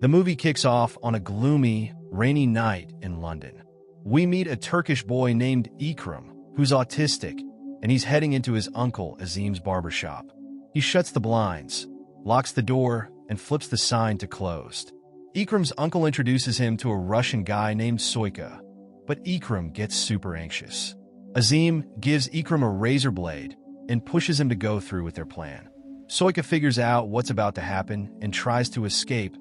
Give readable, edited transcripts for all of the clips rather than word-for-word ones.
The movie kicks off on a gloomy, rainy night in London. We meet a Turkish boy named Ikram, who's autistic, and he's heading into his uncle Azim's barbershop. He shuts the blinds, locks the door, and flips the sign to closed. Ikram's uncle introduces him to a Russian guy named Soika, but Ikram gets super anxious. Azim gives Ikram a razor blade and pushes him to go through with their plan. Soika figures out what's about to happen and tries to escape,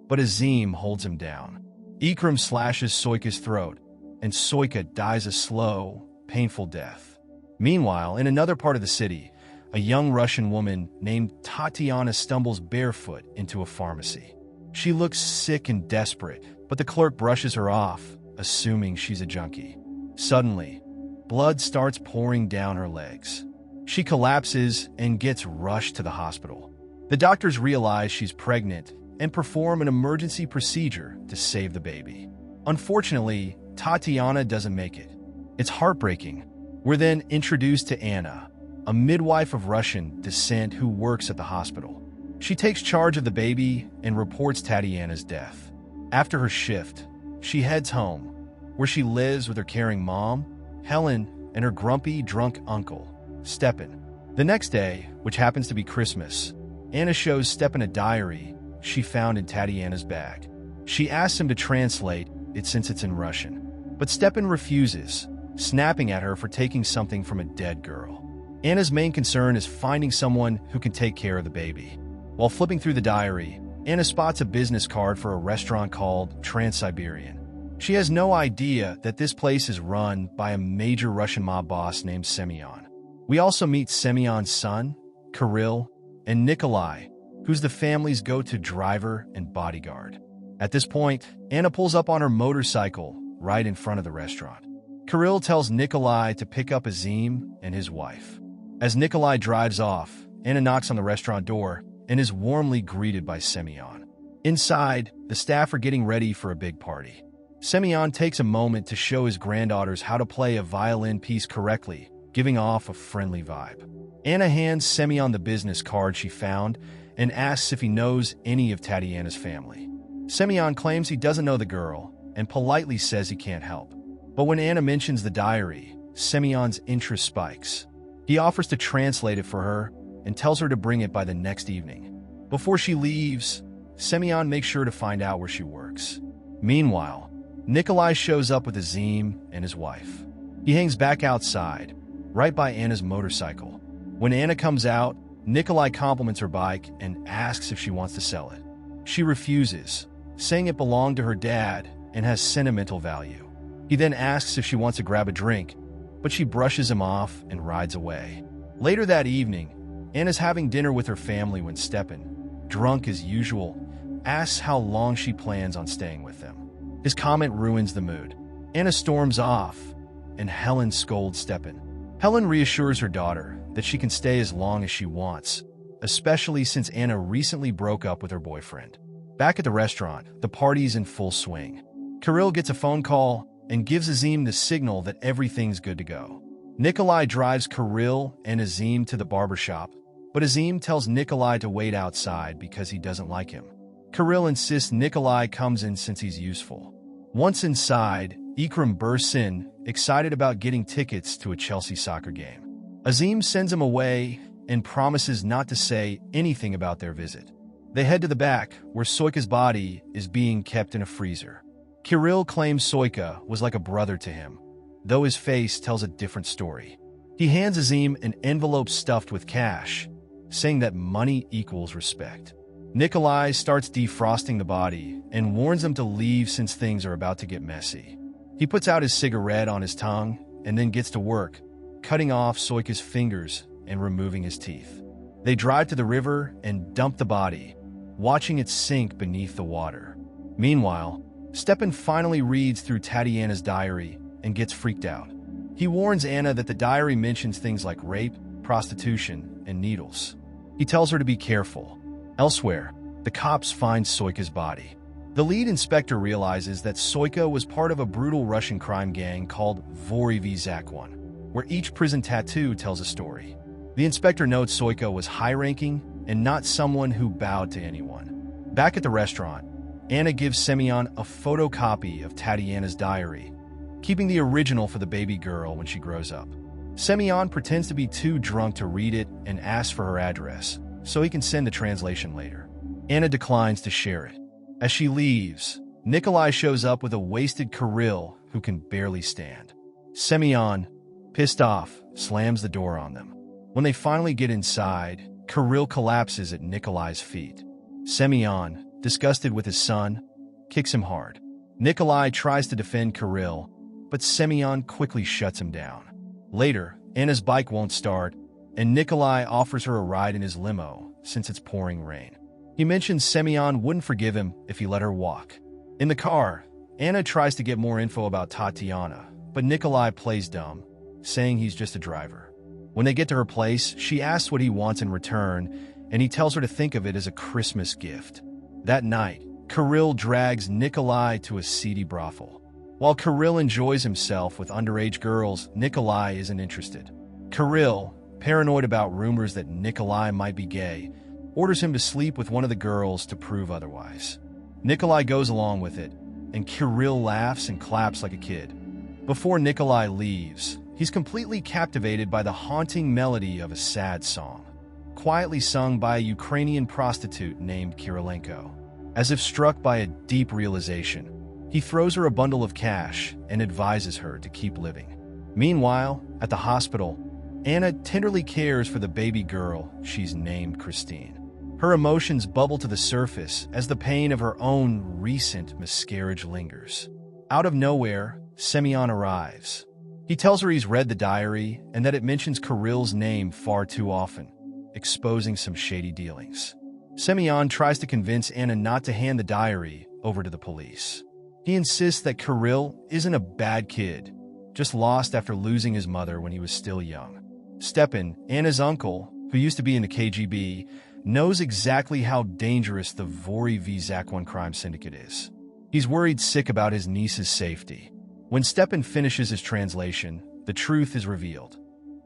but Azim holds him down. Ikram slashes Soika's throat, and Soika dies a slow, painful death. Meanwhile, in another part of the city, a young Russian woman named Tatiana stumbles barefoot into a pharmacy. She looks sick and desperate, but the clerk brushes her off, assuming she's a junkie. Suddenly, blood starts pouring down her legs. She collapses and gets rushed to the hospital. The doctors realize she's pregnant and perform an emergency procedure to save the baby. Unfortunately, Tatiana doesn't make it. It's heartbreaking. We're then introduced to Anna, a midwife of Russian descent who works at the hospital. She takes charge of the baby and reports Tatiana's death. After her shift, she heads home, where she lives with her caring mom, Helen, and her grumpy, drunk uncle, Stepan. The next day, which happens to be Christmas, Anna shows Stepan a diary she found in Tatiana's bag. She asks him to translate it since it's in Russian, but Stepan refuses, snapping at her for taking something from a dead girl. Anna's main concern is finding someone who can take care of the baby. While flipping through the diary, Anna spots a business card for a restaurant called Trans-Siberian. She has no idea that this place is run by a major Russian mob boss named Semyon. We also meet Semyon's son, Kirill, and Nikolai, who's the family's go-to driver and bodyguard. At this point, Anna pulls up on her motorcycle right in front of the restaurant. Kirill tells Nikolai to pick up Azim and his wife. As Nikolai drives off, Anna knocks on the restaurant door and is warmly greeted by Semyon. Inside, the staff are getting ready for a big party. Semyon takes a moment to show his granddaughters how to play a violin piece correctly, giving off a friendly vibe. Anna hands Semyon the business card she found and asks if he knows any of Tatiana's family. Semyon claims he doesn't know the girl and politely says he can't help. But when Anna mentions the diary, Semyon's interest spikes. He offers to translate it for her and tells her to bring it by the next evening. Before she leaves, Semyon makes sure to find out where she works. Meanwhile, Nikolai shows up with Azim and his wife. He hangs back outside, right by Anna's motorcycle. When Anna comes out, Nikolai compliments her bike and asks if she wants to sell it. She refuses, saying it belonged to her dad and has sentimental value. He then asks if she wants to grab a drink, but she brushes him off and rides away. Later that evening, Anna's having dinner with her family when Stepan, drunk as usual, asks how long she plans on staying with them. His comment ruins the mood. Anna storms off, and Helen scolds Stepan. Helen reassures her daughter that she can stay as long as she wants, especially since Anna recently broke up with her boyfriend. Back at the restaurant, the party's in full swing. Kirill gets a phone call and gives Azim the signal that everything's good to go. Nikolai drives Kirill and Azim to the barbershop, but Azim tells Nikolai to wait outside because he doesn't like him. Kirill insists Nikolai comes in since he's useful. Once inside, Ikram bursts in, excited about getting tickets to a Chelsea soccer game. Azim sends him away and promises not to say anything about their visit. They head to the back, where Soika's body is being kept in a freezer. Kirill claims Soika was like a brother to him, though his face tells a different story. He hands Azim an envelope stuffed with cash, saying that money equals respect. Nikolai starts defrosting the body and warns them to leave since things are about to get messy. He puts out his cigarette on his tongue and then gets to work, cutting off Soika's fingers and removing his teeth. They drive to the river and dump the body, watching it sink beneath the water. Meanwhile, Stepan finally reads through Tatiana's diary and gets freaked out. He warns Anna that the diary mentions things like rape, prostitution, and needles. He tells her to be careful. Elsewhere, the cops find Soika's body. The lead inspector realizes that Soika was part of a brutal Russian crime gang called Voriy Zakon, where each prison tattoo tells a story. The inspector notes Soika was high-ranking and not someone who bowed to anyone. Back at the restaurant, Anna gives Semyon a photocopy of Tatiana's diary, keeping the original for the baby girl when she grows up. Semyon pretends to be too drunk to read it and asks for her address, so he can send the translation later. Anna declines to share it. As she leaves, Nikolai shows up with a wasted Kirill who can barely stand. Semyon, pissed off, slams the door on them. When they finally get inside, Kirill collapses at Nikolai's feet. Semyon, disgusted with his son, kicks him hard. Nikolai tries to defend Kirill, but Semyon quickly shuts him down. Later, Anna's bike won't start, and Nikolai offers her a ride in his limo since it's pouring rain. He mentions Semyon wouldn't forgive him if he let her walk. In the car, Anna tries to get more info about Tatiana, but Nikolai plays dumb, saying he's just a driver. When they get to her place, she asks what he wants in return, and he tells her to think of it as a Christmas gift. That night, Kirill drags Nikolai to a seedy brothel. While Kirill enjoys himself with underage girls, Nikolai isn't interested. Kirill, paranoid about rumors that Nikolai might be gay, orders him to sleep with one of the girls to prove otherwise. Nikolai goes along with it, and Kirill laughs and claps like a kid. Before Nikolai leaves, he's completely captivated by the haunting melody of a sad song, quietly sung by a Ukrainian prostitute named Kirilenko. As if struck by a deep realization, he throws her a bundle of cash and advises her to keep living. Meanwhile, at the hospital, Anna tenderly cares for the baby girl she's named Christine. Her emotions bubble to the surface as the pain of her own recent miscarriage lingers. Out of nowhere, Semyon arrives. He tells her he's read the diary and that it mentions Kirill's name far too often, exposing some shady dealings. Semyon tries to convince Anna not to hand the diary over to the police. He insists that Kirill isn't a bad kid, just lost after losing his mother when he was still young. Stepan, Anna's uncle, who used to be in the KGB, knows exactly how dangerous the Vori v. Zakon crime syndicate is. He's worried sick about his niece's safety. When Stepan finishes his translation, the truth is revealed.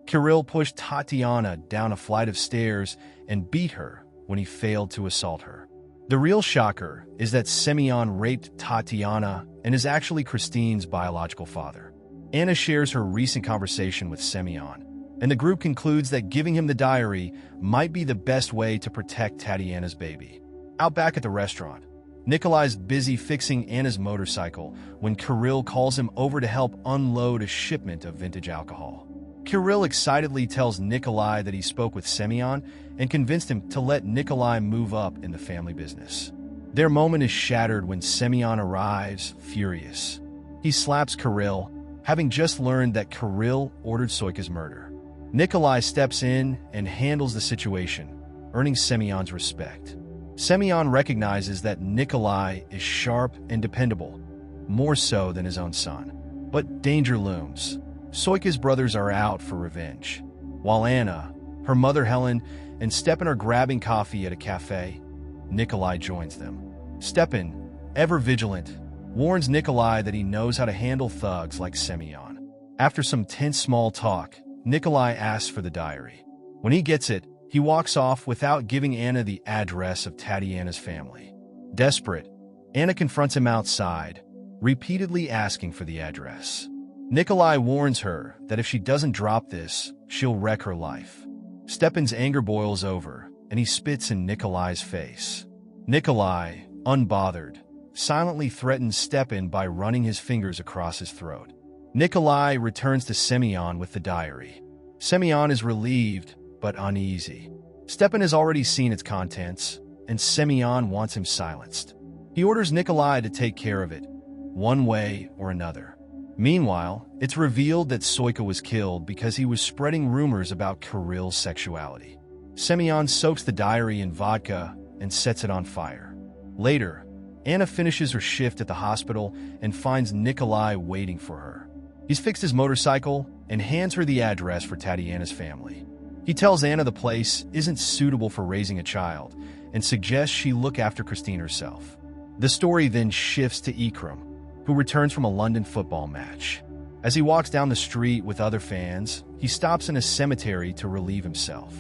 Kirill pushed Tatiana down a flight of stairs and beat her when he failed to assault her. The real shocker is that Semyon raped Tatiana and is actually Christine's biological father. Anna shares her recent conversation with Semyon, and the group concludes that giving him the diary might be the best way to protect Tatiana's baby. Out back at the restaurant, Nikolai's busy fixing Anna's motorcycle when Kirill calls him over to help unload a shipment of vintage alcohol. Kirill excitedly tells Nikolai that he spoke with Semyon and convinced him to let Nikolai move up in the family business. Their moment is shattered when Semyon arrives, furious. He slaps Kirill, having just learned that Kirill ordered Soika's murder. Nikolai steps in and handles the situation, earning Semyon's respect. Semyon recognizes that Nikolai is sharp and dependable, more so than his own son. But danger looms. Soika's brothers are out for revenge. While Anna, her mother Helen, and Stepan are grabbing coffee at a cafe, Nikolai joins them. Stepan, ever vigilant, warns Nikolai that he knows how to handle thugs like Semyon. After some tense small talk, Nikolai asks for the diary. When he gets it, he walks off without giving Anna the address of Tatiana's family. Desperate, Anna confronts him outside, repeatedly asking for the address. Nikolai warns her that if she doesn't drop this, she'll wreck her life. Stepan's anger boils over, and he spits in Nikolai's face. Nikolai, unbothered, silently threatens Stepan by running his fingers across his throat. Nikolai returns to Semyon with the diary. Semyon is relieved, but uneasy. Stepan has already seen its contents, and Semyon wants him silenced. He orders Nikolai to take care of it, one way or another. Meanwhile, it's revealed that Soika was killed because he was spreading rumors about Kirill's sexuality. Semyon soaks the diary in vodka and sets it on fire. Later, Anna finishes her shift at the hospital and finds Nikolai waiting for her. He's fixed his motorcycle and hands her the address for Tatiana's family. He tells Anna the place isn't suitable for raising a child and suggests she look after Christine herself. The story then shifts to Ikram, who returns from a London football match. As he walks down the street with other fans, he stops in a cemetery to relieve himself.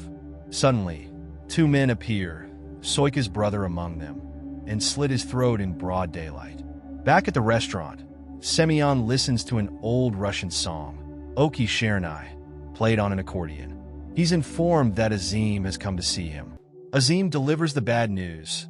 Suddenly, two men appear, Soika's brother among them. and slit his throat in broad daylight. Back at the restaurant, Semyon listens to an old Russian song, Oki Shernai, played on an accordion. He's informed that Azim has come to see him. Azim delivers the bad news.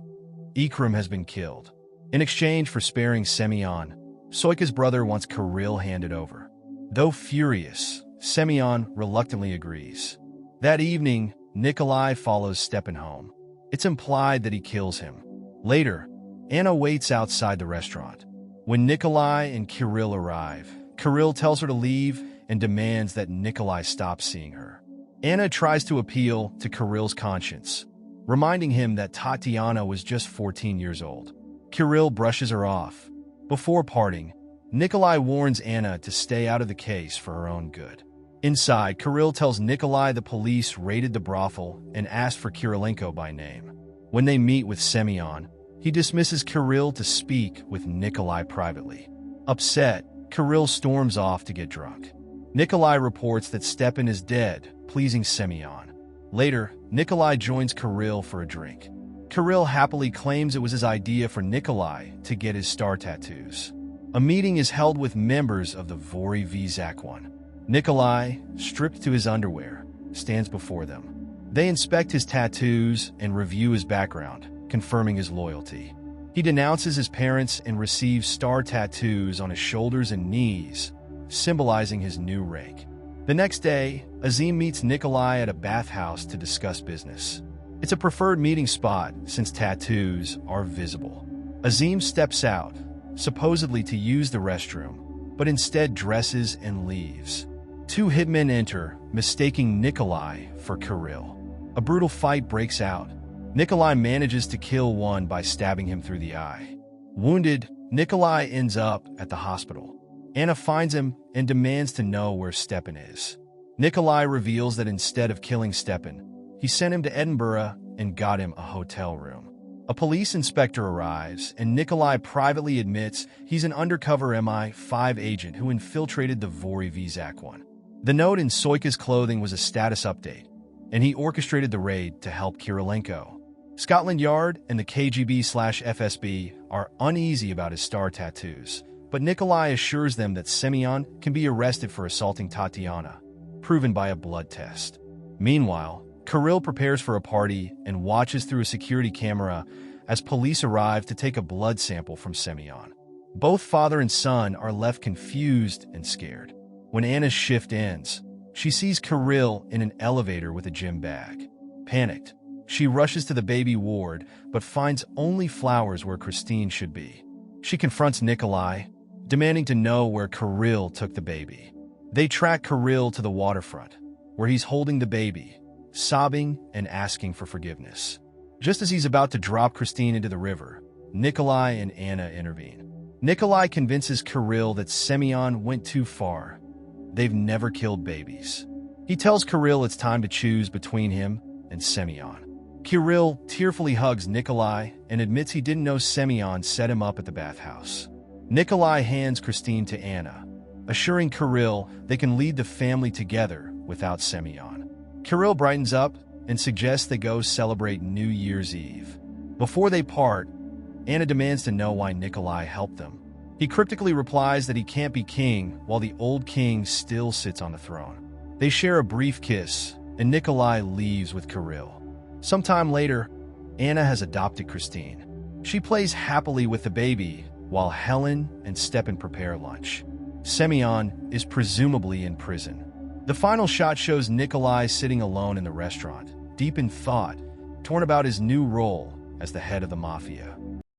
Ikram has been killed. In exchange for sparing Semyon, Soyka's brother wants Kirill handed over. Though furious, Semyon reluctantly agrees. That evening, Nikolai follows Stepan home. It's implied that he kills him. Later, Anna waits outside the restaurant. When Nikolai and Kirill arrive, Kirill tells her to leave and demands that Nikolai stop seeing her. Anna tries to appeal to Kirill's conscience, reminding him that Tatiana was just 14 years old. Kirill brushes her off. Before parting, Nikolai warns Anna to stay out of the case for her own good. Inside, Kirill tells Nikolai the police raided the brothel and asked for Kirilenko by name. When they meet with Semyon, he dismisses Kirill to speak with Nikolai privately. Upset, Kirill storms off to get drunk. Nikolai reports that Stepan is dead, pleasing Semyon. Later, Nikolai joins Kirill for a drink. Kirill happily claims it was his idea for Nikolai to get his star tattoos. A meeting is held with members of the Vori Vizakwan. Nikolai, stripped to his underwear, stands before them. They inspect his tattoos and review his background, confirming his loyalty. He denounces his parents and receives star tattoos on his shoulders and knees, symbolizing his new rank. The next day, Azim meets Nikolai at a bathhouse to discuss business. It's a preferred meeting spot since tattoos are visible. Azim steps out, supposedly to use the restroom, but instead dresses and leaves. Two hitmen enter, mistaking Nikolai for Kirill. A brutal fight breaks out. Nikolai manages to kill one by stabbing him through the eye. Wounded, Nikolai ends up at the hospital. Anna finds him and demands to know where Stepan is. Nikolai reveals that instead of killing Stepan, he sent him to Edinburgh and got him a hotel room. A police inspector arrives, and Nikolai privately admits he's an undercover MI5 agent who infiltrated the Vori Vizakwan. The note in Soyka's clothing was a status update, and he orchestrated the raid to help Kirilenko. Scotland Yard and the KGB/FSB are uneasy about his star tattoos, but Nikolai assures them that Semyon can be arrested for assaulting Tatiana, proven by a blood test. Meanwhile, Kirill prepares for a party and watches through a security camera as police arrive to take a blood sample from Semyon. Both father and son are left confused and scared. When Anna's shift ends, she sees Kirill in an elevator with a gym bag. Panicked, she rushes to the baby ward but finds only flowers where Christine should be. She confronts Nikolai, demanding to know where Kirill took the baby. They track Kirill to the waterfront, where he's holding the baby, sobbing and asking for forgiveness. Just as he's about to drop Christine into the river, Nikolai and Anna intervene. Nikolai convinces Kirill that Semyon went too far. They've never killed babies. He tells Kirill it's time to choose between him and Semyon. Kirill tearfully hugs Nikolai and admits he didn't know Semyon set him up at the bathhouse. Nikolai hands Christine to Anna, assuring Kirill they can lead the family together without Semyon. Kirill brightens up and suggests they go celebrate New Year's Eve. Before they part, Anna demands to know why Nikolai helped them. He cryptically replies that he can't be king while the old king still sits on the throne. They share a brief kiss, and Nikolai leaves with Kirill. Sometime later, Anna has adopted Christine. She plays happily with the baby while Helen and Stepan prepare lunch. Semyon is presumably in prison. The final shot shows Nikolai sitting alone in the restaurant, deep in thought, torn about his new role as the head of the Mafia.